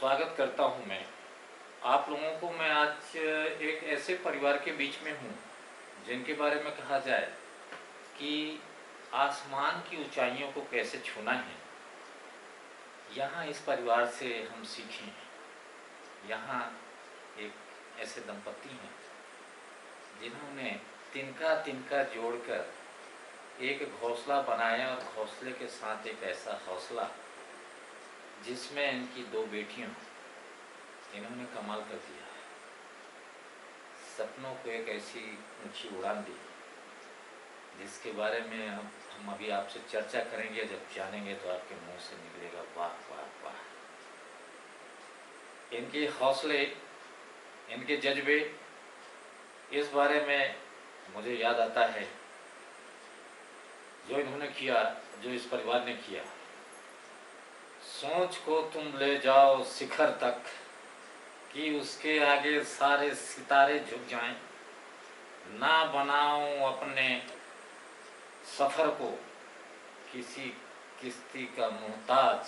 स्वागत करता हूं मैं आप लोगों को। मैं आज एक ऐसे परिवार के बीच में हूं जिनके बारे में कहा जाए कि आसमान की ऊंचाइयों को कैसे छूना है, यहाँ इस परिवार से हम सीखें। यहाँ एक ऐसे दंपति हैं जिन्होंने तिनका तिनका जोड़कर एक घोंसला बनाया और घोंसले के साथ एक ऐसा हौसला जिसमें इनकी दो बेटियां, इन्होंने कमाल कर दिया है। सपनों को एक ऐसी ऊंची उड़ान दी जिसके बारे में हम अभी आपसे चर्चा करेंगे। जब जानेंगे तो आपके मुंह से निकलेगा वाह वाह वाह। इनके हौसले, इनके जज्बे, इस बारे में मुझे याद आता है जो इन्होंने किया, जो इस परिवार ने किया। सोच को तुम ले जाओ शिखर तक कि उसके आगे सारे सितारे झुक जाएं। ना बनाओ अपने सफ़र को किसी किश्ती का मोहताज।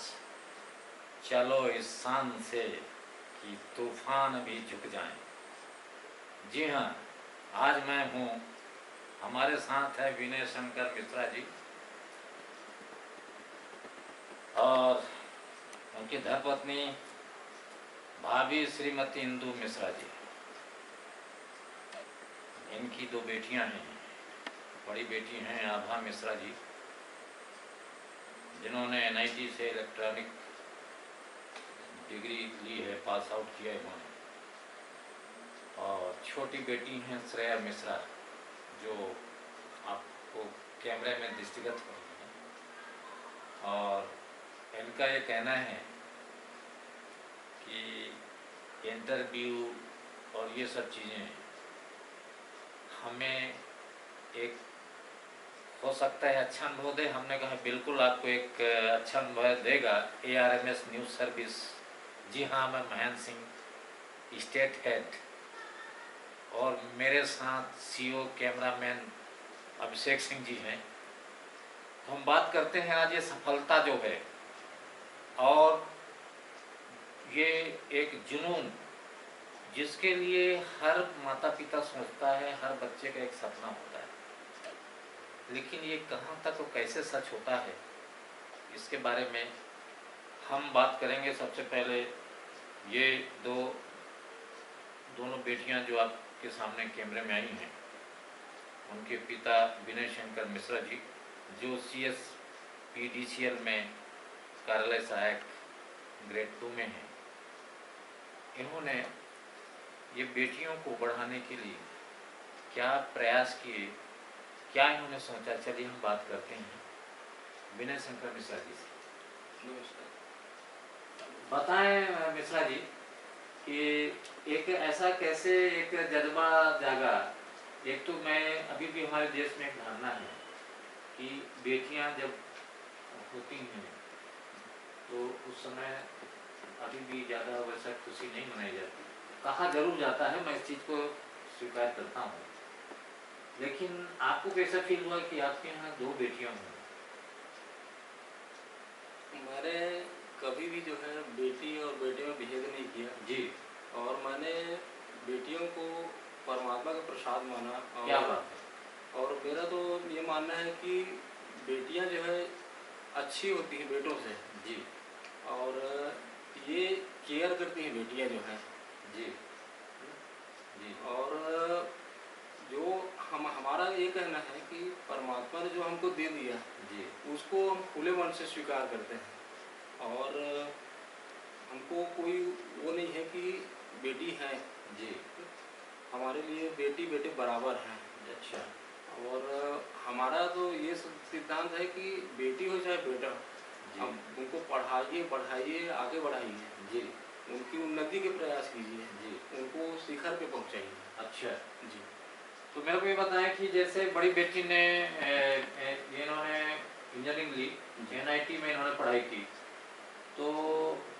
चलो इस शान से कि तूफान भी झुक जाएं। जी हाँ, आज मैं हूँ, हमारे साथ है विनय शंकर मिश्रा जी और उनकी धर्मपत्नी भाभी श्रीमती इंदु मिश्रा जी। इनकी दो बेटियां हैं। बड़ी बेटी हैं आभा मिश्रा जी, जिन्होंने NIT से इलेक्ट्रॉनिक डिग्री ली है, पास आउट किया है इन्होंने। और छोटी बेटी हैं श्रेया मिश्रा, जो आपको कैमरे में दृष्टिगत हो रही हैं। और इनका ये कहना है कि इंटरव्यू और ये सब चीज़ें हमें एक हो सकता है अच्छा अनुभव दे। हमने कहा बिल्कुल आपको एक अच्छा अनुभव देगा ARMS न्यूज़ सर्विस। जी हाँ, मैं महेंद्र सिंह, स्टेट हेड, और मेरे साथ CO कैमरामैन अभिषेक सिंह जी हैं। हम बात करते हैं आज ये सफलता जो है और ये एक जुनून जिसके लिए हर माता पिता सोचता है, हर बच्चे का एक सपना होता है, लेकिन ये कहाँ तक और कैसे सच होता है, इसके बारे में हम बात करेंगे। सबसे पहले ये दोनों बेटियां जो आपके सामने कैमरे में आई हैं, उनके पिता विनय शंकर मिश्रा जी, जो CSPDCL में कार्यालय सहायक ग्रेड 2 में हैं। इन्होंने ये बेटियों को बढ़ाने के लिए क्या प्रयास किए, क्या इन्होंने सोचा, चलिए हम बात करते हैं विनय शंकर मिश्रा जी से। नमस्कार। बताएं मिश्रा जी कि एक ऐसा कैसे एक जज्बा जागा। एक तो मैं अभी भी हमारे देश में एक धारणा है कि बेटियां जब होती हैं तो उस समय अभी भी ज़्यादा वैसा खुशी नहीं मनाई जाती। कहा जरूर जाता है, मैं इस चीज़ को स्वीकार करता हूँ, लेकिन आपको कैसा फील हुआ कि आपके यहाँ दो बेटियां हों? मैंने कभी भी जो है बेटी और बेटे में भेद नहीं किया जी। और मैंने बेटियों को परमात्मा का प्रसाद माना। क्या बात है। और मेरा तो ये मानना है कि बेटियां जो है अच्छी होती हैं बेटों से। जी और ये केयर करती हैं बेटियां जो हैं। जी जी। और जो हमारा ये कहना है कि परमात्मा ने जो हमको दे दिया जी, उसको हम खुले मन से स्वीकार करते हैं। और हमको कोई वो नहीं है कि बेटी है जी, हमारे लिए बेटी बेटे बराबर हैं। अच्छा। और हमारा तो ये सिद्धांत है कि बेटी हो चाहे बेटा, जी हम उनको पढ़ाइए बढ़ाइए आगे बढ़ाइए, जी उनकी उन्नति के प्रयास कीजिए, जी, उनको शिखर पे पहुंचाइए। अच्छा। जी। तो मेरे को ये बताएं कि जैसे बड़ी बेटी ने इन्होंने इंजीनियरिंग ली, NIT में इन्होंने पढ़ाई की, तो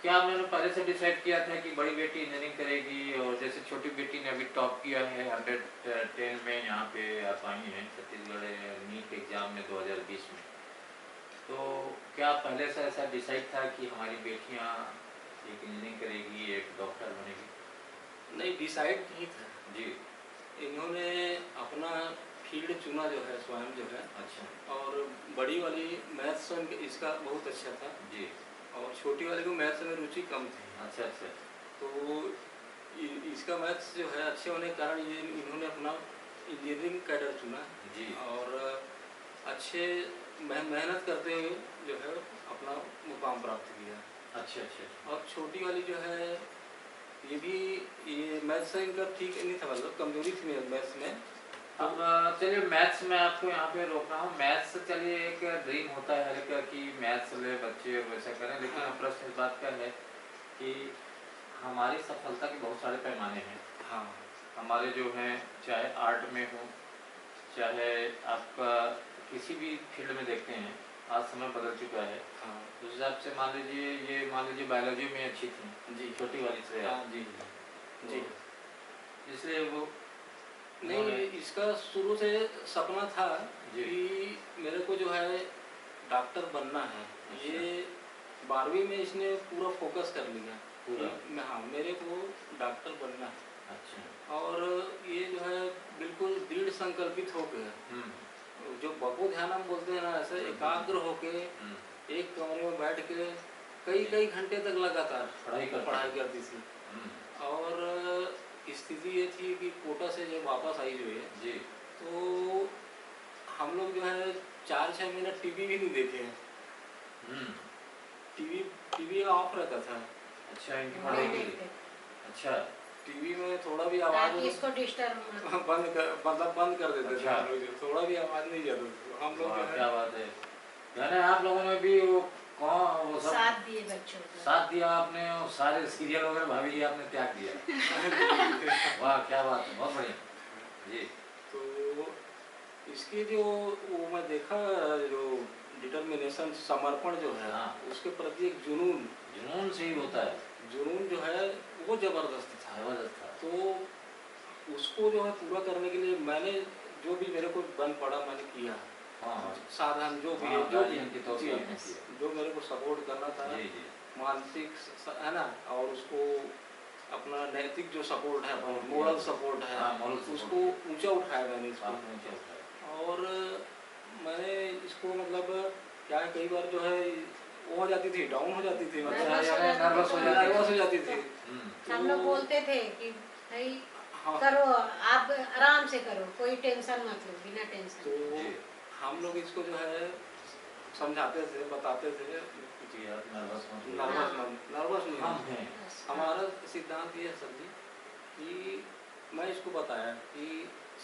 क्या मैंने पहले से डिसाइड किया था कि बड़ी बेटी इंजीनियरिंग करेगी? और जैसे छोटी बेटी ने अभी टॉप किया है 110 में, यहाँ पे आप आई हैं छत्तीसगढ़ नीट एग्जाम में 2020 में, तो क्या पहले से ऐसा डिसाइड था कि हमारी बेटियाँ एक इंजीनियरिंग करेगी, एक डॉक्टर बनेगी। नहीं, डिसाइड नहीं था। जी। इन्होंने अपना फील्ड चुना जो है स्वयं जो है, अच्छा। और बड़ी वाली मैथ्स में इसका बहुत अच्छा था जी। और छोटी वाली को मैथ्स में रुचि कम थी। अच्छा अच्छा। तो इसका मैथ्स जो है अच्छे होने के कारण ये इन्होंने अपना इंजीनियरिंग कैडर चुना जी। और अच्छे मेहनत करते हुए जो है अपना मुकाम प्राप्त किया। अच्छा अच्छा। और छोटी वाली जो है ये भी, ये मैथ्स से इनका ठीक नहीं था, मतलब कमजोरी थी मैथ्स में। अब चलिए मैथ्स में आपको यहाँ पे रोक रहा हूँ। मैथ्स चलिए एक ड्रीम होता है हर एक कि मैथ्स ले बच्चे और वैसा करें, लेकिन हाँ। अब प्रश्न इस बात का है कि हमारी सफलता के बहुत सारे पैमाने हैं। हाँ। हमारे जो हैं, चाहे आर्ट में हो, चाहे आपका किसी भी फील्ड में देखते हैं, आज समय बदल चुका है। हाँ। उस हिसाब से मान लीजिए, ये मान लीजिए बायोलॉजी में अच्छी थी जी। छोटी वाली से। हाँ जी जी। इसलिए वो नहीं, इसका शुरू से सपना था जी। कि मेरे को जो है डॉक्टर बनना है। अच्छा। ये 12वीं में इसने पूरा फोकस कर लिया पूरा? कि हाँ मेरे को डॉक्टर बनना है। अच्छा। और ये जो है बिल्कुल दृढ़ संकल्पित हो गया, जो बको ध्यान हम बोलते हैं ना, ऐसे एकाग्र होके एक कमरे में बैठ के कई घंटे तक लगातार पढ़ाई करती थी। और स्थिति ये थी कि कोटा से जब वापस आई जो है जी, तो हम लोग जो है 4-6 मिनट टीवी भी नहीं देखे हैं। टीवी ऑफ रहता था। अच्छा, इनकी पढ़ाई के लिए। अच्छा। टीवी में थोड़ा भी आवाज इसको डिस्टर्ब बंद कर देते थे अच्छा। हम लोग, थोड़ा भी आवाज नहीं जाती थी हम लोग जो है। क्या बात है, यानी आप लोगों ने भी वो कौन वो सब साथ दिए बच्चों को, साथ दिया आपने, और सारे सीरियल वगैरह भाभी जी आपने त्याग दिया। वाह क्या बात है, बहुत बढ़िया जी। तो इसकी जो वो मैं देखा, जो डिटर्मिनेशन, समर्पण जो है, हाँ। उसके प्रति एक जुनून से ही होता है। जुनून जो है वो जबरदस्त था। जबरदस्त था। तो उसको जो है पूरा करने के लिए मैंने जो भी मेरे को बन पड़ा मैंने किया। हाँ। साधन जो भी हाँ, है, जो भी गार्जियन के तौर पे आपने किया। जो मेरे को सपोर्ट करना था, जी जी। मानसिक है ना, और उसको अपना नैतिक जो सपोर्ट है, मोरल सपोर्ट है, हाँ, moral support उसको ऊंचा उठाया मैंने इसको। आपने ऊंचा उठाया। और मैंने इसको मतलब क्या है, कई बार जो है वो हो जाती थी, डाउन हो जाती थी, मतलब नर्वस हो जाती थी। हम लोग बोलते थे कि भाई हाँ। करो, आप आराम से करो, कोई टेंशन मत लो, बिना टेंशन। तो हम लोग इसको जो है समझाते थे, बताते थे कि आप नर्वस मत होइए। नर्वस नहीं हम होना। हैं। हमारा सिद्धांत ये है सर जी कि मैं इसको बताया कि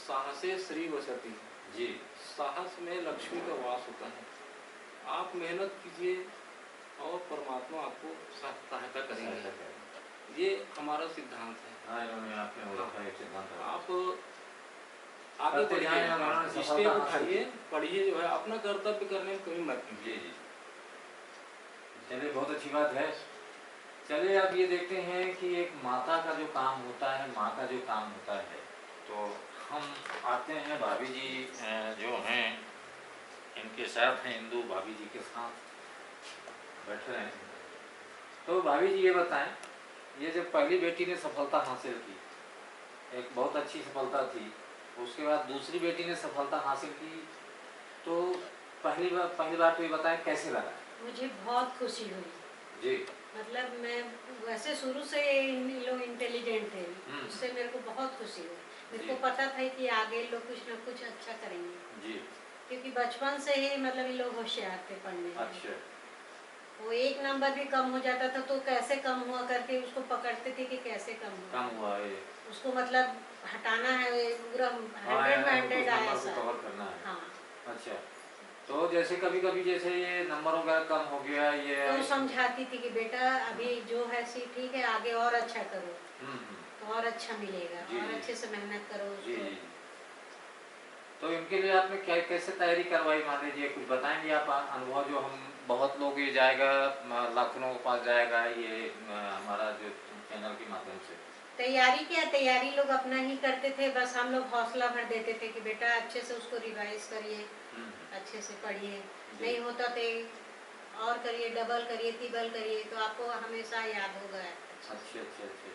साहसे श्री वसति, जी। साहस में लक्ष्मी का वास होता है। आप मेहनत कीजिए और परमात्मा आपको सहायता करेंगे। ये हमारा सिद्धांत है। हाँ, इन्होंने आपने वो रखा है एक सिद्धांत। आप आगे बढ़िए, स्टेप उठाइए, पढ़िए, जो है अपना कर्तव्य करने में कमी मत कीजिए। जी। चलिए बहुत अच्छी बात है। चलिए अब ये देखते हैं कि एक माता का जो काम होता है, माँ का जो काम होता है, तो हम आते हैं भाभी जी जो हैं, इनके साथ हैं, इंदु भाभी जी के साथ बैठे हैं। तो भाभी जी ये बताएं, ये जब पहली बेटी ने सफलता हासिल की, एक बहुत अच्छी सफलता थी, उसके बाद दूसरी बेटी ने सफलता हासिल की, तो पहली बार तो ये बताएं कैसे लगा? मुझे बहुत खुशी हुई जी। मतलब मैं वैसे शुरू से लोग इंटेलिजेंट थे, उससे मेरे को बहुत खुशी हुई। मेरे को पता था कि आगे लोग कुछ ना कुछ अच्छा करेंगे जी। क्योंकि बचपन से ही मतलब ये लोग होशियार थे पढ़ने में। अच्छा। वो एक नंबर भी कम हो जाता था तो कैसे कम हुआ करके उसको पकड़ते थे कि कैसे कम हुआ है, उसको मतलब हटाना है, पूरा 100 में 100 आया सर। कवर करना है। हाँ। अच्छा, तो जैसे कभी जैसे ये नंबर वगैरह कम हो गया, ये तो समझाती थी कि बेटा अभी जो है सी ठीक है, आगे और अच्छा करो तो और अच्छा मिलेगा, और अच्छे से मेहनत करो जी। उसको। तो इनके लिए आपने क्या कैसे तैयारी करवाई, मान लीजिए कुछ बताएंगे आप अनुभव, जो हम बहुत लोग ये जाएगा लाखों के पास जाएगा ये हमारा जो चैनल के माध्यम से। तैयारी क्या, तैयारी लोग अपना ही करते थे, बस हम लोग हौसला भर देते थे कि बेटा अच्छे से उसको रिवाइज करिए, अच्छे से पढ़िए। नहीं होता तो और करिए, डबल करिए, ट्रिपल करिए, तो आपको हमेशा याद होगा। अच्छा अच्छा अच्छा अच्छा।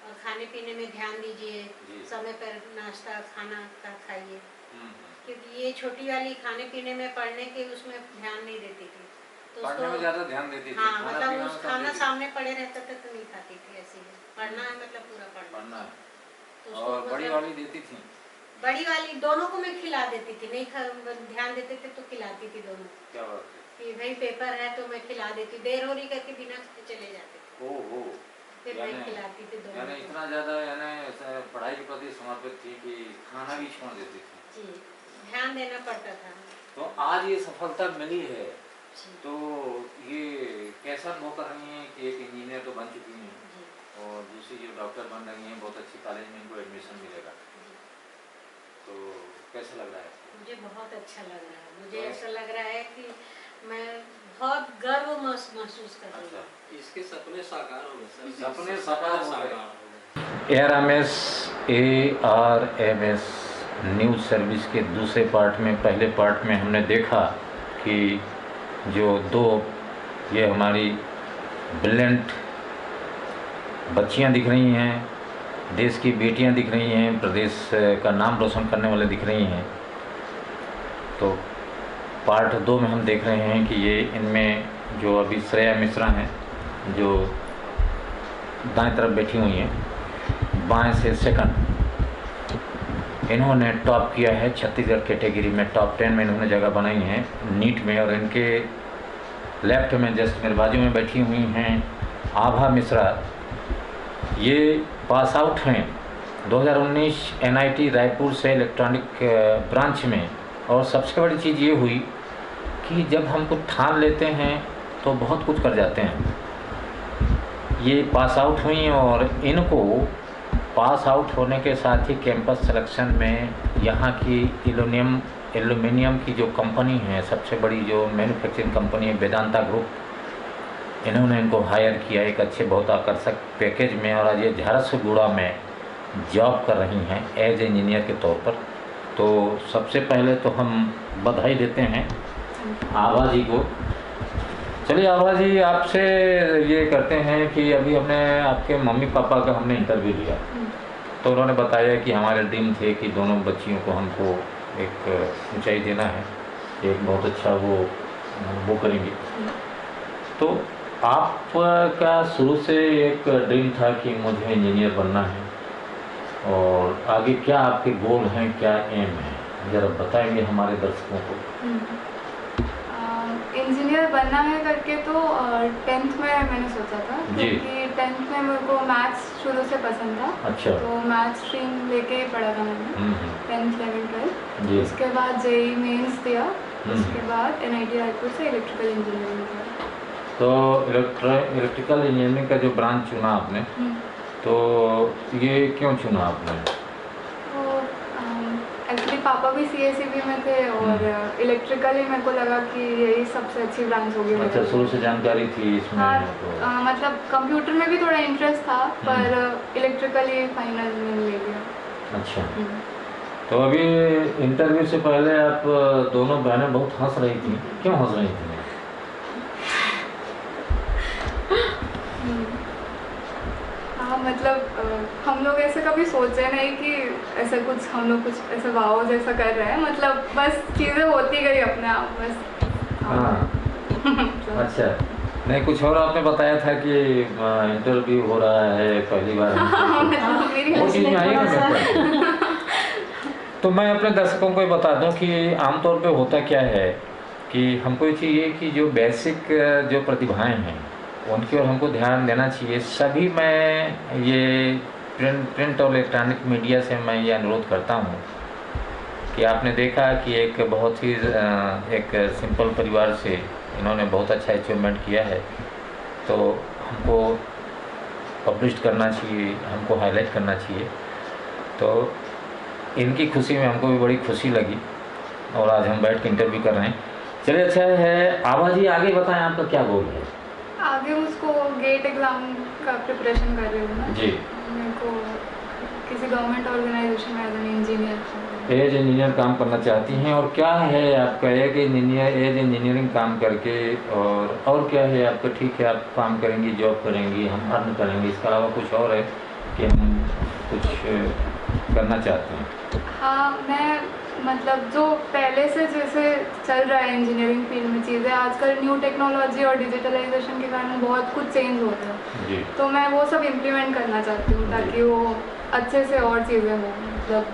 और खाने पीने में ध्यान दीजिए, जी। समय पर नाश्ता खाना का खाइए, हम्म। क्योंकि ये छोटी वाली खाने पीने में पढ़ने के उसमें ध्यान नहीं देती थी, तो पढ़ने में ज़्यादा ध्यान देती थी, हाँ खाना मतलब पीना उस में कम खाना देती थी। सामने पड़े रहता था तो नहीं खाती थी, ऐसी है पढ़ना है मतलब पूरा पढ़ना पढ़ना। है। तो उसको और बड़ी मतलब वाली देती थी? बड़ी वाली दोनों को मैं खिला देती थी, नहीं ध्यान देते थे तो खिलाती थी दोनों क्या बात है। कि भाई पेपर है तो मैं खिला देती, देर हो रही करके बिना खाए चले जाते थे, ओहो, फिर मैं खिलाती थी दोनों यानी को। इतना ज़्यादा यानी पढ़ाई के प्रति समर्पित थी कि खाना भी छोड़ देती थी। जी, ध्यान देना पड़ता था। तो आज ये सफलता मिली है, जी। तो ये कैसा अनुभव कर रही हैं कि एक इंजीनियर तो बन चुकी हैं जी। और दूसरी जो डॉक्टर बन रही हैं, बहुत अच्छी कॉलेज में इनको एडमिशन मिलेगा, जी। तो कैसा लग रहा है? मुझे बहुत अच्छा लग रहा है, मुझे तो ऐसा लग रहा है कि मैं बहुत गर्व महसूस कर रही हूँ। अच्छा। इसके सपने साकार हो गए सर, सपने साकार हो गए। गए। ARMS न्यूज़ सर्विस के दूसरे पार्ट में, पहले पार्ट में हमने देखा कि जो दो ये हमारी ब्रिलियंट बच्चियां दिख रही हैं, देश की बेटियां दिख रही हैं, प्रदेश का नाम रोशन करने वाले दिख रही हैं। तो पार्ट 2 में हम देख रहे हैं कि ये इनमें जो अभी श्रेया मिश्रा हैं, जो दाएं तरफ बैठी हुई हैं, बाएं से सेकंड, इन्होंने टॉप किया है छत्तीसगढ़ कैटेगरी में, टॉप 10 में इन्होंने जगह बनाई है नीट में। और इनके लेफ्ट में जस्ट मेरे बाजू में बैठी हुई हैं आभा मिश्रा, ये पास आउट हैं 2019 NIT रायपुर से इलेक्ट्रॉनिक ब्रांच में। और सबसे बड़ी चीज़ ये हुई कि जब हम कुछ ठान लेते हैं तो बहुत कुछ कर जाते हैं। ये पास आउट हुई और इनको पास आउट होने के साथ ही कैंपस सिलेक्शन में यहाँ की एल्यूमिनियम की जो कंपनी है, सबसे बड़ी जो मैन्युफैक्चरिंग कंपनी है वेदांता ग्रुप, इन्होंने इनको हायर किया एक अच्छे बहुत आकर्षक पैकेज में। और आज ये झारसुगुड़ा में जॉब कर रही हैं एज इंजीनियर के तौर पर। तो सबसे पहले तो हम बधाई देते हैं आभा जी को। चलिए आभा जी, आपसे ये करते हैं कि अभी हमने आपके मम्मी पापा का हमने इंटरव्यू लिया, तो उन्होंने बताया कि हमारे ड्रीम थे कि दोनों बच्चियों को हमको एक ऊंचाई देना है, एक बहुत अच्छा वो करेंगे। तो आपका शुरू से एक ड्रीम था कि मुझे इंजीनियर बनना है, और आगे क्या आपके गोल हैं, क्या एम है, ज़रा बताएंगे हमारे दर्शकों को। इंजीनियर बनना है करके तो 10th में मैंने सोचा था, क्योंकि 10th में मेरे को मैथ्स शुरू से पसंद था। अच्छा। तो मैथ्स स्ट्रीम लेके ही पढ़ा था मैंने 10th 11 12। उसके बाद JEE मेंस दिया, उसके बाद NIT रायपुर से इलेक्ट्रिकल इंजीनियरिंग किया। तो इलेक्ट्रिकल इंजीनियरिंग का जो ब्रांच चुना आपने, तो ये क्यों चुना आपने? एक्चुअली पापा भी CSEB में थे और इलेक्ट्रिकल ही मेरे को लगा कि यही सबसे अच्छी ब्रांच होगी। अच्छा, शुरू से जानकारी थी इसमें? हाँ, तो मतलब कंप्यूटर में भी थोड़ा इंटरेस्ट था, पर इलेक्ट्रिकल ही फाइनल में ले लिया। अच्छा। तो अभी इंटरव्यू से पहले आप दोनों बहनें बहुत हंस रही थी, क्यों हंस रही थी? हाँ, मतलब हम लोग ऐसे कभी सोचे नहीं कि ऐसा कुछ हम लोग कुछ ऐसा वाव जैसा कर रहे हैं, मतलब बस चीज़ें होती गई अपने आप बस। हाँ। अच्छा, नहीं कुछ और आपने बताया था कि इंटरव्यू हो रहा है पहली बार। वो चीज़ में आई ना। तो मैं अपने दर्शकों को ये बता दूं कि आमतौर पे होता क्या है कि हमको ये चाहिए कि जो बेसिक जो प्रतिभाएं हैं उनकी ओर हमको ध्यान देना चाहिए। सभी मैं ये प्रिंट और इलेक्ट्रॉनिक मीडिया से मैं ये अनुरोध करता हूँ कि आपने देखा कि एक बहुत ही एक सिंपल परिवार से इन्होंने बहुत अच्छा अचीवमेंट किया है, तो हमको पब्लिश करना चाहिए, हमको हाईलाइट करना चाहिए। तो इनकी खुशी में हमको भी बड़ी खुशी लगी और आज हम बैठ के इंटरव्यू कर रहे हैं। चलिए, अच्छा है आभा जी, आगे बताएं आपका क्या गोल है? आगे उसको गेट एग्ज़ाम का प्रिपरेशन कर रही हूँ मैं। जी। मेरे को किसी गवर्नमेंट ऑर्गेनाइजेशन में as an engineer. As engineer काम करना चाहती हैं, और क्या है आपका एज इंजीनियरिंग काम करके, और क्या है आपका? ठीक है, आप काम करेंगी, जॉब करेंगी, हम अर्न करेंगे, इसके अलावा कुछ और है कि हम कुछ करना चाहते हैं? हाँ, मैं मतलब जो पहले से जैसे चल रहा है इंजीनियरिंग फील्ड में चीज़ें, आजकल न्यू टेक्नोलॉजी और डिजिटलाइजेशन के कारण बहुत कुछ चेंज हो रहा है जी। तो मैं वो सब इम्प्लीमेंट करना चाहती हूँ ताकि वो अच्छे से और चीज़ें हों मतलब।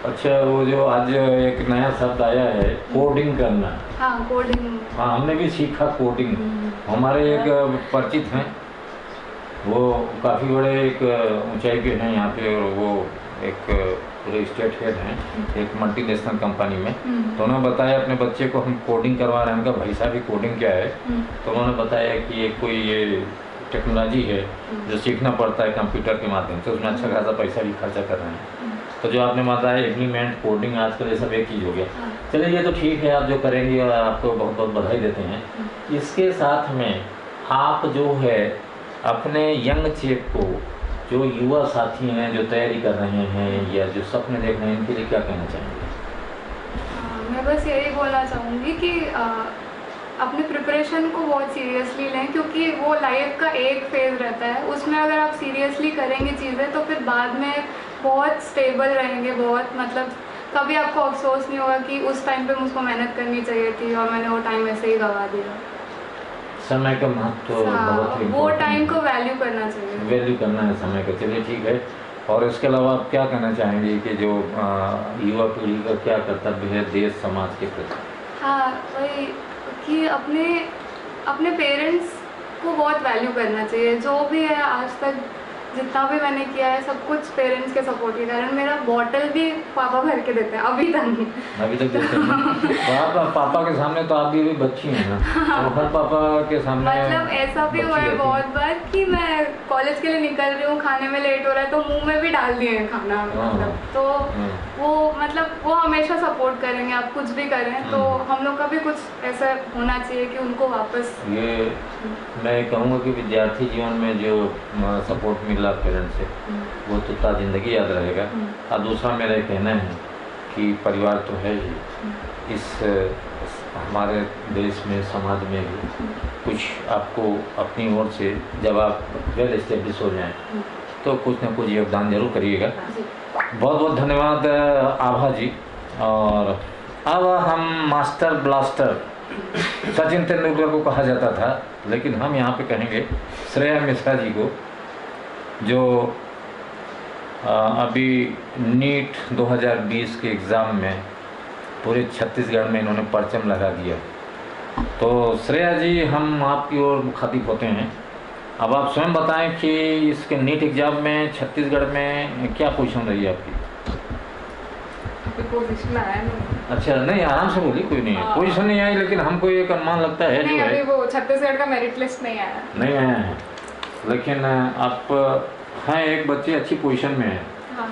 अच्छा, वो जो आज एक नया शब्द आया है कोडिंग करना। हाँ, कोडिंग। हाँ, हमने भी सीखा कोडिंग। हमारे एक परिचित हैं, वो काफ़ी बड़े एक ऊंचाई पे हैं यहाँ पे, और वो एक पूरे स्टेट हेड हैं एक मल्टीनेशनल कंपनी में। तो उन्होंने बताया अपने बच्चे को हम कोडिंग करवा रहे हैं। उनका भाई साहब भी कोडिंग क्या है? तो उन्होंने बताया कि ये कोई ये टेक्नोलॉजी है जो सीखना पड़ता है कंप्यूटर के माध्यम से, उसमें अच्छा खासा पैसा भी खर्चा कर रहे हैं। तो जो आपने बताया इम्प्लीमेंट कोडिंग, आजकल ये सब एक चीज़ हो गया। चलिए, ये तो ठीक है, आप जो करेंगे और आपको बहुत बहुत बधाई देते हैं। इसके साथ में आप जो है अपने यंग चेक को, जो युवा साथी हैं जो तैयारी कर रहे हैं या जो सपने देख रहे हैं, इनके लिए क्या कहना चाहेंगे? मैं बस यही बोलना चाहूँगी कि अपने प्रिपरेशन को बहुत सीरियसली लें, क्योंकि वो लाइफ का एक फेज़ रहता है, उसमें अगर आप सीरियसली करेंगे चीज़ें तो फिर बाद में बहुत स्टेबल रहेंगे, बहुत मतलब कभी आपको अफसोस नहीं होगा कि उस टाइम पे मुझको मेहनत करनी चाहिए थी और मैंने वो टाइम ऐसे ही गवा दिया। समय का महत्व बहुत ही वो टाइम को वैल्यू करना चाहिए, वैल्यू करना है समय का। चलिए ठीक है, और इसके अलावा आप क्या कहना चाहेंगे कि जो युवा पीढ़ी का क्या कर्तव्य है देश समाज के प्रति? हाँ, वही कि अपने पेरेंट्स को बहुत वैल्यू करना चाहिए। जो भी है आज तक जितना भी मैंने किया है सब कुछ पेरेंट्स के सपोर्ट के कारण। मेरा बॉटल भी पापा भर के देते हैं अभी तक देते हैं। तो आप पापा के सामने तो आप भी बच्ची हैं ना, तो हर पापा के सामने मतलब ऐसा भी हुआ है बहुत बार कि मैं कॉलेज के लिए निकल रही हूँ, खाने में लेट हो रहा है तो मुंह में भी डाल दिए हैं खाना, मतलब तो वो मतलब वो हमेशा सपोर्ट करेंगे, आप कुछ भी करें तो हम लोग का भी कुछ ऐसा होना चाहिए कि उनको वापस। ये मैं कहूँगा कि विद्यार्थी जीवन में जो सपोर्ट मिला पेरेंट्स से वो तो ता जिंदगी याद रहेगा। और दूसरा मेरा कहना है कि परिवार तो है ही, इस हमारे देश में समाज में भी कुछ आपको अपनी ओर से जब आप वेल एस्टेब्लिश हो जाएं तो कुछ ना कुछ योगदान जरूर करिएगा। बहुत बहुत धन्यवाद आभा जी। और अब हम मास्टर ब्लास्टर सचिन तेंदुलकर को कहा जाता था, लेकिन हम यहाँ पे कहेंगे श्रेया मिश्रा जी को, जो अभी नीट 2020 के एग्ज़ाम में पूरे छत्तीसगढ़ में इन्होंने परचम लगा दिया। तो श्रेया जी, हम आपकी ओर मुखातिब होते हैं। अब आप स्वयं बताएं कि इसके नीट एग्ज़ाम में छत्तीसगढ़ में क्या पोजीशन रही है आपकी? पोजीशन आया नहीं। अच्छा, नहीं आराम से बोलिए, कोई नहीं है, पोजीशन नहीं आई, लेकिन हमको एक अनुमान लगता है नहीं, जो है अभी वो छत्तीसगढ़ का मेरिट लिस्ट नहीं आया है, लेकिन आप हैं एक बच्चे अच्छी पोजीशन में हैं। हाँ।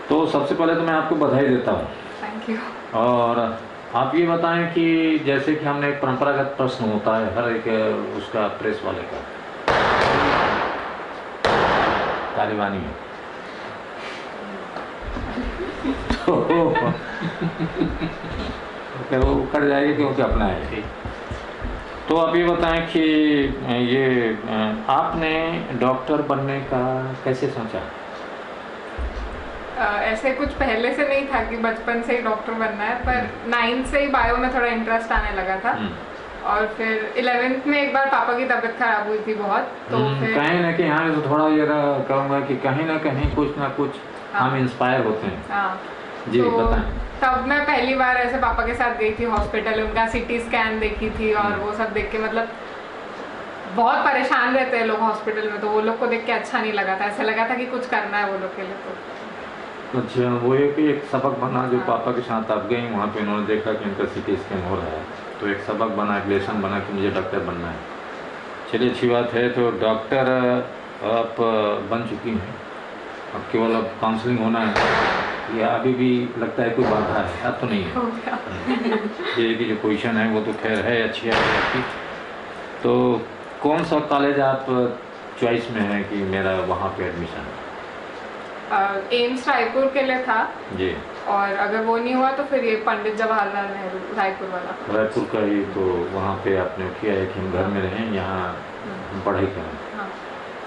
तो सबसे पहले तो मैं आपको बधाई देता हूँ। Thank you. और आप ये बताएं कि जैसे कि हमने एक परंपरागत प्रश्न होता है हर एक उसका प्रेस वाले का, तालिबानी में तो वो कर जाएगी क्योंकि अपना है। तो आप ये बताएं कि ये आपने डॉक्टर बनने का कैसे सोचा? ऐसे कुछ पहले से नहीं था कि बचपन से ही डॉक्टर बनना है, पर 9th से ही बायो में थोड़ा इंटरेस्ट आने लगा था। और फिर 11th में एक बार पापा की तबीयत खराब हुई थी बहुत, तो फिर कहीं ना कहीं यहाँ तो थोड़ा ये कहूँगा कि कहीं ना कहीं कुछ ना कुछ हम इंस्पायर होते हैं। हाँ, जी तो बताएं। तब मैं पहली बार ऐसे पापा के साथ गई थी हॉस्पिटल, उनका CT स्कैन देखी थी और वो सब देख के मतलब बहुत परेशान रहते हैं लोग हॉस्पिटल में, तो वो लोग को देख के अच्छा नहीं लगा था, ऐसा लगा था कि कुछ करना है वो लोग के लिए। तो अच्छा, वो एक सबक बना जो पापा के साथ आप गई वहाँ पे उन्होंने देखा कि उनका CT स्कैन हो रहा है, तो एक सबक बना, एक लेसन बना कि मुझे डॉक्टर बनना है। चलिए अच्छी बात है। तो डॉक्टर आप बन चुकी हैं, अब केवल अब काउंसलिंग होना है या अभी भी लगता है कोई बाधा है? अब तो नहीं है। ये की जो पोजीशन है वो तो खैर है, अच्छी है आपकी। तो कौन सा कॉलेज आप चॉइस में है कि मेरा वहाँ पे एडमिशन है? एम्स रायपुर के लिए था जी। और अगर वो नहीं हुआ तो फिर ये पंडित जवाहरलाल नेहरू रायपुर वाला। रायपुर का ही तो वहाँ पे आपने किया है कि हम घर में रहें, यहाँ हम पढ़ाई करें। हाँ।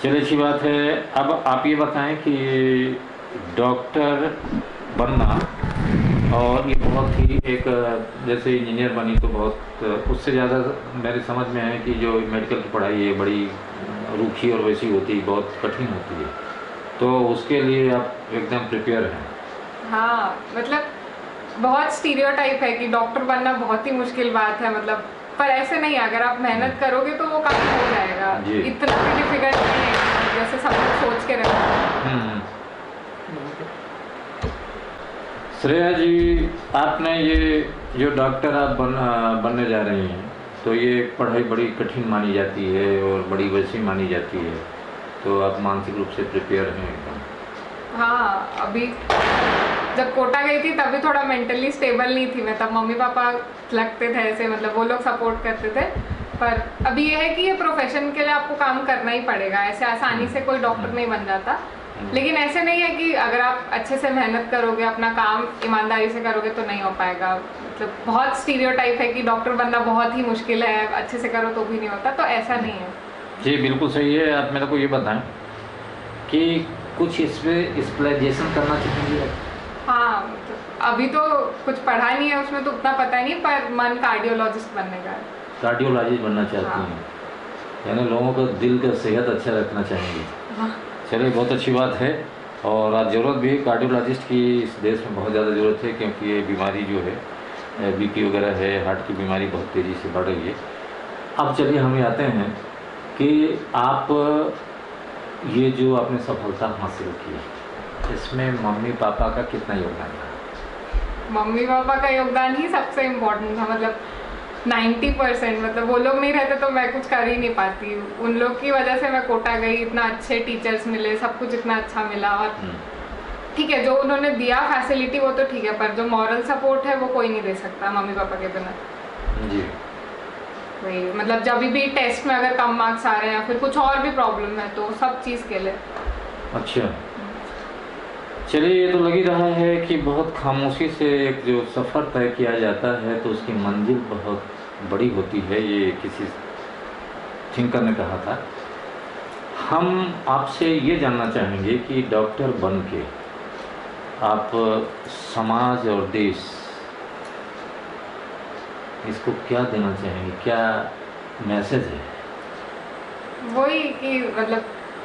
चलिए अच्छी बात है। अब आप ये बताएं कि डॉक्टर बनना और ये बहुत ही एक जैसे इंजीनियर बनी तो बहुत उससे ज़्यादा मेरे समझ में है कि जो मेडिकल की पढ़ाई है बड़ी रूखी और वैसी होती है, बहुत कठिन होती है, तो उसके लिए आप एकदम प्रिपेयर हैं। हाँ, मतलब बहुत स्टीरियोटाइप है कि डॉक्टर बनना बहुत ही मुश्किल बात है, मतलब पर ऐसे नहीं है, अगर आप मेहनत करोगे तो वो काम हो जाएगा। इतना भी डिफिकल्ट नहीं है जैसे सब लोग सोच के रहते हैं। श्रेया जी, आपने ये जो डॉक्टर आप बनने जा रही हैं तो ये पढ़ाई बड़ी कठिन मानी जाती है और बड़ी वैसी मानी जाती है, तो आप मानसिक रूप से प्रिपेयर हैं एकदम? हाँ, अभी जब कोटा गई थी तभी थोड़ा मेंटली स्टेबल नहीं थी मैं, तब मम्मी पापा लगते थे ऐसे, मतलब वो लोग सपोर्ट करते थे। पर अभी ये है कि ये प्रोफेशन के लिए आपको काम करना ही पड़ेगा, ऐसे आसानी से कोई डॉक्टर नहीं बन जाता। लेकिन ऐसे नहीं है कि अगर आप अच्छे से मेहनत करोगे, अपना काम ईमानदारी से करोगे तो नहीं हो पाएगा। मतलब बहुत स्टीरियोटाइप है कि डॉक्टर बनना बहुत ही मुश्किल है, अच्छे से करो तो भी नहीं होता, तो ऐसा नहीं है। जी बिल्कुल सही है। आप मेरे को ये बताएं कि कुछ इसमें स्पेशलाइजेशन करना चाहेंगे? हाँ, मतलब अभी तो कुछ पढ़ा नहीं है उसमें तो उतना पता नहीं, पर मन कार्डियोलॉजिस्ट बनने का है। कार्डियोलॉजिस्ट बनना चाहती हैं? यानी लोगों का दिल का सेहत अच्छा रखना चाहेंगे। चलिए बहुत अच्छी बात है, और आज ज़रूरत भी कार्डियोलॉजिस्ट की इस देश में बहुत ज़्यादा ज़रूरत है, क्योंकि ये बीमारी जो है बीपी वगैरह है, हार्ट की बीमारी बहुत तेज़ी से बढ़ रही है। अब चलिए हम आते हैं कि आप ये जो आपने सफलता हासिल की, इसमें मम्मी पापा का कितना योगदान था? मम्मी पापा का योगदान ही सबसे इम्पोर्टेंट था, मतलब 90%। मतलब वो लोग नहीं रहते तो मैं कुछ कर ही नहीं पाती। उन लोग की वजह से मैं कोटा गई, इतना अच्छे टीचर्स मिले, सब कुछ इतना अच्छा मिला। और ठीक है, जो उन्होंने दिया फैसिलिटी वो तो ठीक है, पर जो मॉरल सपोर्ट है वो कोई नहीं दे सकता मम्मी पापा के बिना। जी वही, मतलब जब भी टेस्ट में अगर कम मार्क्स आ रहे हैं या फिर कुछ और भी प्रॉब्लम है तो सब चीज़ के लिए। अच्छा, चलिए ये तो लग ही रहा है कि बहुत खामोशी से एक जो सफ़र तय किया जाता है तो उसकी मंजिल बहुत बड़ी होती है, ये किसी थिंकर ने कहा था। हम आपसे ये जानना चाहेंगे कि डॉक्टर बन के आप समाज और देश इसको क्या देना चाहेंगे, क्या मैसेज है? वही कि मतलब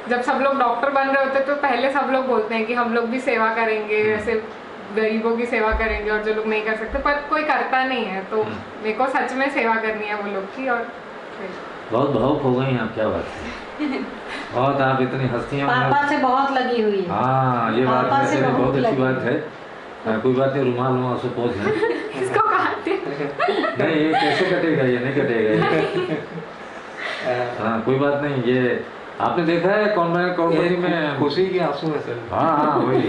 जब सब लोग डॉक्टर बन रहे होते तो पहले सब लोग बोलते हैं कि हम लोग भी सेवा करेंगे, ऐसे गरीबों की सेवा करेंगे, और जो लोग नहीं कर सकते पर कोई करता नहीं है, तो मेरे को सच में सेवा करनी है वो लोग की। और बहुत भावुक हो गई आप, क्या बात है, बहुत आप इतनी हस्तियाँ पापा से बहुत लगी हुई है। हाँ ये बात है, बहुत अच्छी बात है। कोई बात नहीं, रुमाल वहाँ से पहुँच है इसको काटते नहीं, ये कैसे कटेगा, ये नहीं कटेगा हाँ कोई बात नहीं। ये आपने देखा है कौन में खुशी के आंसू है सर। हाँ हाँ वही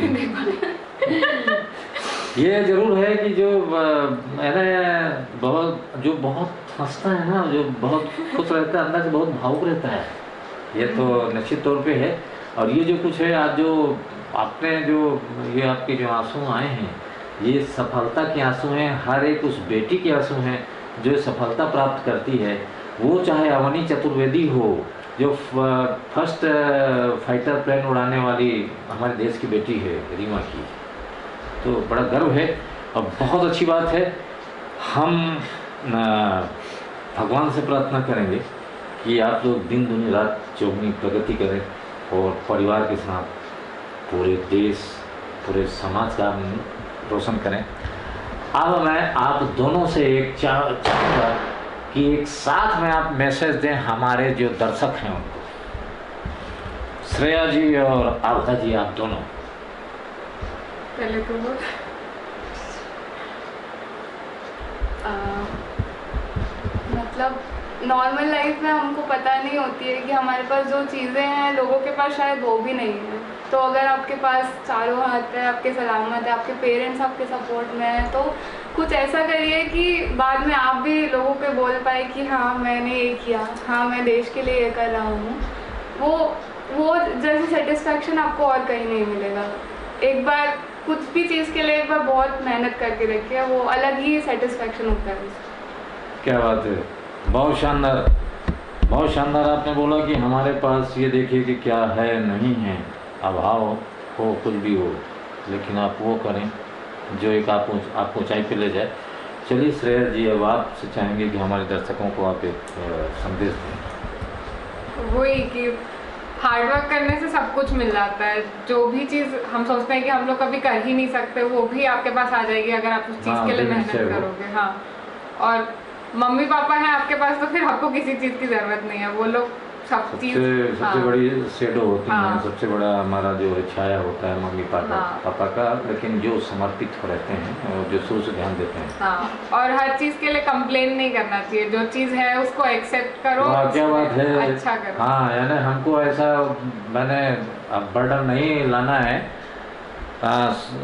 ये जरूर है कि जो बहुत हंसता है ना, जो बहुत खुश रहता है, अंदर से बहुत भावुक रहता है, ये तो निश्चित तौर पे है। और ये जो कुछ है आज जो आपने जो ये आपके जो आंसू आए हैं, ये सफलता के आंसू हैं, हर एक उस बेटी के आंसू हैं जो सफलता प्राप्त करती है, वो चाहे अवनी चतुर्वेदी हो जो फर्स्ट फाइटर प्लेन उड़ाने वाली हमारे देश की बेटी है रीमा की, तो बड़ा गर्व है और बहुत अच्छी बात है। हम भगवान से प्रार्थना करेंगे कि आप लोग दिन दुनी रात चौगुनी प्रगति करें और परिवार के साथ पूरे देश पूरे समाज का रोशन करें। अब मैं आप दोनों से एक चाहूँगा कि एक साथ में आप मैसेज दें हमारे जो दर्शक हैं उनको। श्रेया जी और आभा जी, आप दोनों पहले तो मतलब नॉर्मल लाइफ में हमको पता नहीं होती है कि हमारे पास जो चीज़ें हैं लोगों के पास शायद वो भी नहीं है। तो अगर आपके पास चारों हाथ है, आपके सलामत है, आपके पेरेंट्स आपके सपोर्ट में है, तो कुछ ऐसा करिए कि बाद में आप भी लोगों पे बोल पाए कि हाँ मैंने ये किया, हाँ मैं देश के लिए ये कर रहा हूँ। वो जैसी सेटिस्फैक्शन आपको और कहीं नहीं मिलेगा। एक बार कुछ भी चीज़ के लिए एक बार बहुत मेहनत करके देखिए, वो अलग ही सेटिस्फेक्शन होता है उससे। क्या बात है, बहुत शानदार, बहुत शानदार। आपने बोला कि हमारे पास ये देखिए कि क्या है नहीं है, अभाव हो कुछ भी हो, लेकिन आप वो करें जो एक आप ऊंचाई पे ले जाए। चलिए श्रेया जी, अब आपसे चाहेंगे कि हमारे दर्शकों को आप एक संदेश दें। वही कि हार्डवर्क करने से सब कुछ मिल जाता है। जो भी चीज़ हम सोचते हैं कि हम लोग कभी कर ही नहीं सकते, वो भी आपके पास आ जाएगी अगर आप उस चीज़ के लिए मेहनत करोगे। हाँ, और मम्मी पापा हैं आपके पास तो फिर आपको किसी चीज़ की ज़रूरत नहीं है, वो लोग सबसे बड़ी शेडो होती है, सबसे बड़ा हमारा जो है छाया होता है मम्मी पापा का, लेकिन जो समर्पित हो रहते हैं और जो शुरू से ध्यान देते हैं। हाँ, और हर चीज़ के लिए कंप्लेन नहीं करना चाहिए, जो चीज़ है उसको एक्सेप्ट करो। क्या बात है, अच्छा करो। हाँ, यानी हमको ऐसा मैंने अब बर्डन नहीं लाना है।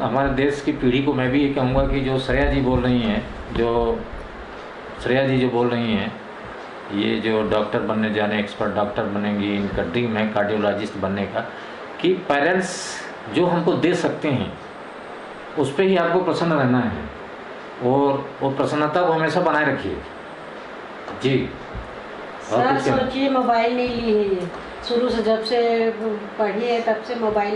हमारे देश की पीढ़ी को मैं भी ये कहूँगा कि जो श्रेया जी बोल रही हैं, जो बोल रही हैं, ये जो डॉक्टर बनने जाने, एक्सपर्ट डॉक्टर बनेंगी, इनका ड्रीम है कार्डियोलॉजिस्ट बनने का, कि पेरेंट्स जो हमको दे सकते हैं उस पर ही आपको प्रसन्न रहना है और वो प्रसन्नता को हमेशा बनाए रखिए जी। सर सोचिए, मोबाइल नहीं ली है ये शुरू से, जब से पढ़ी है तब से मोबाइल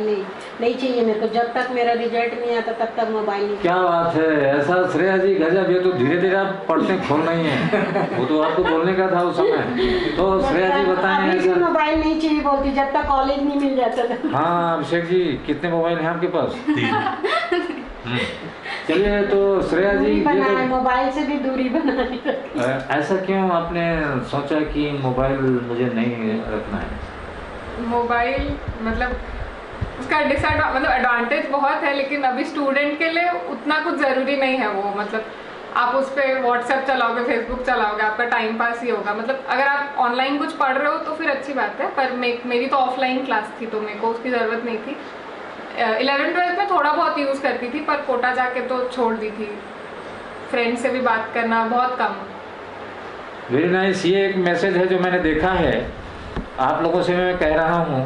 नहीं चाहिए मेरे को। जब तक मेरा रिजल्ट नहीं आता तब तक मोबाइल नहीं। क्या बात है, ऐसा श्रेया जी गजब। ये तो धीरे धीरे आप पढ़ते खोल रही हैं, वो तो आपको बोलने का था उस समय। तो श्रेया जी बताएं, ऐसा मोबाइल नहीं चाहिए बोलती जब तक कॉलेज नहीं मिल जाता था। हाँ अभिषेक जी, कितने मोबाइल हैं आपके पास? चलिए, तो श्रेया जी ये मोबाइल से भी दूरी बनानी पड़ती है। ऐसा क्यों आपने सोचा कि मोबाइल मुझे नहीं रखना है? मोबाइल मतलब उसका मतलब एडवांटेज बहुत है, लेकिन अभी स्टूडेंट के लिए उतना कुछ ज़रूरी नहीं है वो। मतलब आप उस पर व्हाट्सएप चलाओगे, फेसबुक चलाओगे, आपका टाइम पास ही होगा। मतलब अगर आप ऑनलाइन कुछ पढ़ रहे हो तो फिर अच्छी बात है, पर मेरी तो ऑफलाइन क्लास थी तो मेरे को उसकी ज़रूरत नहीं थी। 11th-12th में थोड़ा बहुत यूज़ करती थी, पर कोटा जाके तो छोड़ दी थी। फ्रेंड से भी बात करना बहुत कम। Very nice. ये एक मैसेज है जो मैंने देखा है, आप लोगों से मैं कह रहा हूँ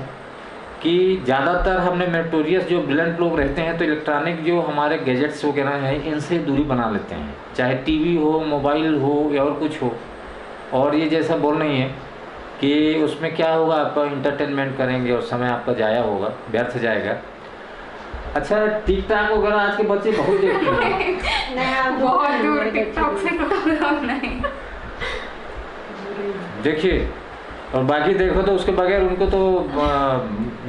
कि ज़्यादातर हमने मेरिटोरियस जो ब्रिलियंट लोग रहते हैं तो इलेक्ट्रॉनिक जो हमारे गैजेट्स वगैरह हैं इनसे दूरी बना लेते हैं, चाहे टीवी हो, मोबाइल हो या और कुछ हो। और ये जैसा बोल रही हैं कि उसमें क्या होगा, आपका इंटरटेनमेंट करेंगे और समय आपका जाया होगा, व्यर्थ जाएगा। अच्छा, टिकटॉक वगैरह आज के बच्चे बहुत देखते हैं। बहुत दूर टिकटॉक से नहीं। देखिए, और बाकी देखो तो उसके बगैर उनको तो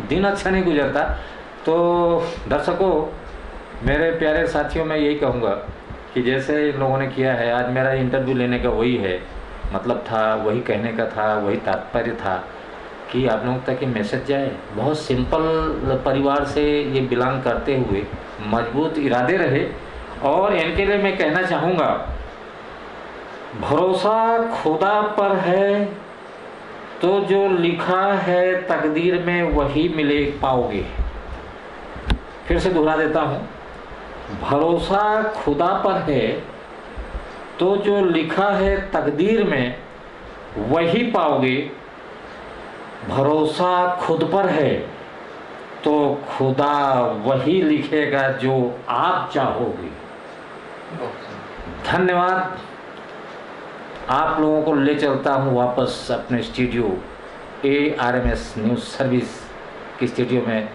दिन अच्छा नहीं गुजरता। तो दर्शकों, मेरे प्यारे साथियों, मैं यही कहूँगा कि जैसे इन लोगों ने किया है, आज मेरा इंटरव्यू लेने का वही है मतलब था, वही कहने का था, वही तात्पर्य था कि आप लोगों तक ये मैसेज जाए। बहुत सिंपल परिवार से ये बिलोंग करते हुए मजबूत इरादे रहे। और इनके लिए मैं कहना चाहूँगा, भरोसा खुदा पर है तो जो लिखा है तकदीर में वही मिले पाओगे। फिर से दोहरा देता हूँ, भरोसा खुदा पर है तो जो लिखा है तकदीर में वही पाओगे। भरोसा खुद पर है तो खुदा वही लिखेगा जो आप चाहोगे। धन्यवाद। आप लोगों को ले चलता हूँ वापस अपने स्टूडियो ARMS न्यूज़ सर्विस के स्टूडियो में।